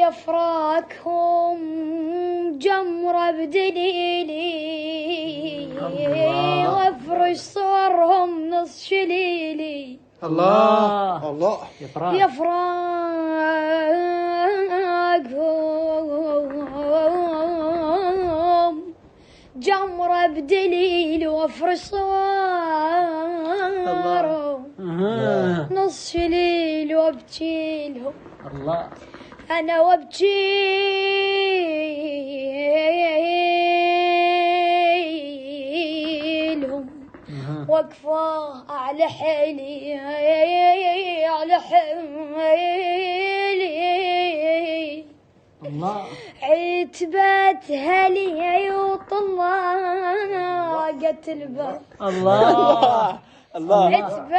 يفراكهم جمرة بدليلي وافرش صورهم نص شليلي. الله الله يفراكهم جمرة بدليل وافرش صورهم نص شليل وابكي لهم. الله أنا وابكي لهم وقفة على حيلي على حيلي. الله عتبت هلي وطلقت الباب. الله الله عتبت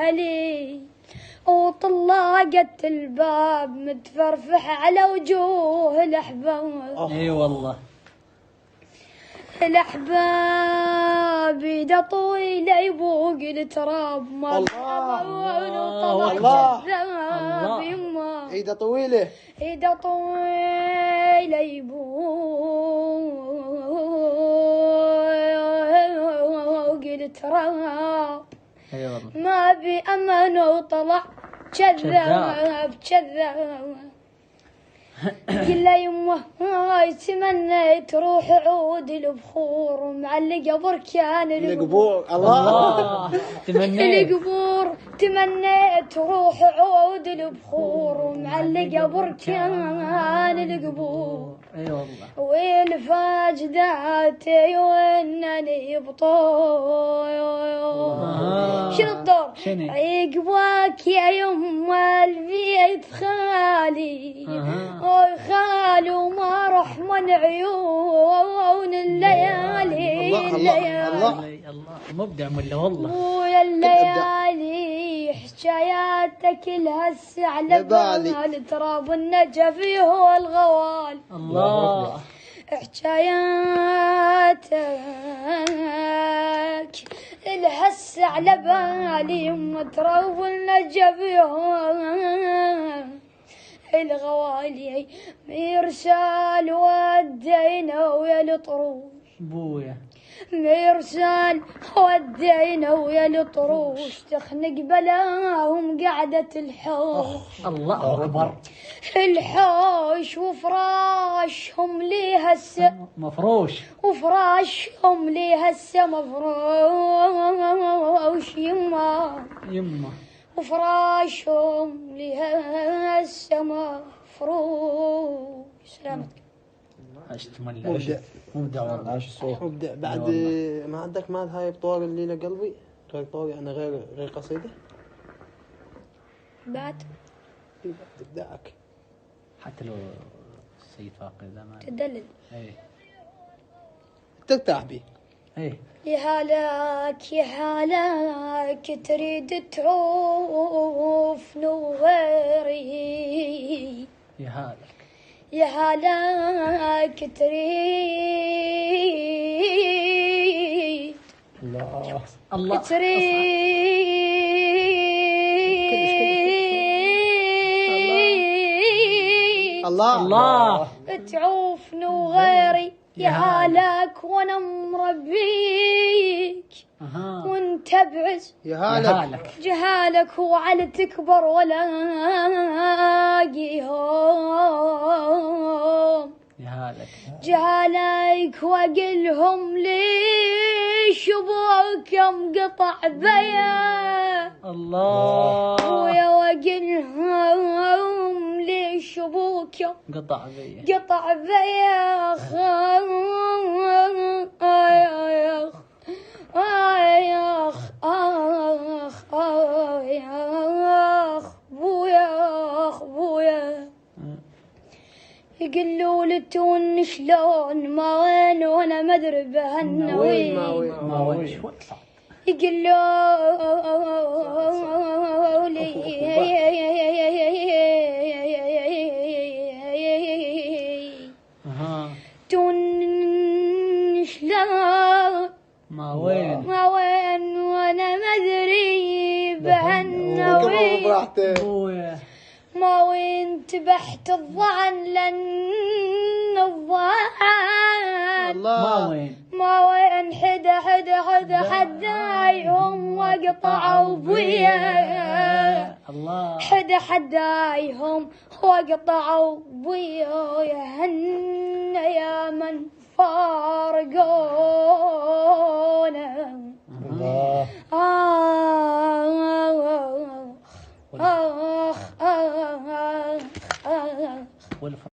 هلي وطلقت الباب متفرفح على وجوه الأحباب. اي والله الأحباب إيده طويلة يبوق التراب. ما الله كذاب يما ايده طويله إيده طويلة يبوق التراب. اي والله ما بأمن وطلع كذاب كذاب. قل له يمه هاي تمنيت روح عود البخور ومعلقه بركان القبور. الله تمنيت القبور. تمنيت روح عود البخور ومعلقه بركان القبور. اي والله والفاجداتي وانني بطول. شنو الدور؟ عقبك يا يما البيت خالي خالي وما رح من عيون الليالي. الله مبدع ولا والله. ويا الليالي حكاياتك كلها السعلة بال تراب النجف هو الغوال. الله حكاياتك لها السعلة بالي متراب النجف هو الغوالي. مرسال ودينا ويا الطروش بويا مرسال ودينا ويا الطروش تخنق بلاهم قعدة الحوش. الله أكبر. الحوش وفراشهم لي هسه مفروش وفراشهم لي هسه مفروش يما وفراشهم لي هسه مفروش. سلامتك. عشت مبدع والله. عاش الصوت مبدع. بعد ما عندك مال هاي بطور الليلة قلبي طوري أنا غير قصيدة بعد تبدأك حتى لو السيد فاقد زمان تدلل. اي ترتاح بيه. اي يا هلاك تريد تعوف نوغيري. يا هلاك تريد الله تريد الله تعوف نوغيري. يا هلاك وانا مربيك وانت بعز. يا هالك جهالك هو على تكبر ولا قيهم. يا هالك جهالك واقلهم ليش ابوكم قطع بيا. الله ويا واقلهم ليش ابوكم قطع بيا بويا يقولوا لتون شلون ما وين وانا ما ادري بهالنوين ما وين شو يقولوا لي تون شلون ما وين وانا ما ادري بهالنوين راحتك. ما وين تبحت الظعن لن الظعن الله. ما وين حدايهم وقطعوا بيا الله. حدايهم وقطعوا بيا يهن يا من فارقونا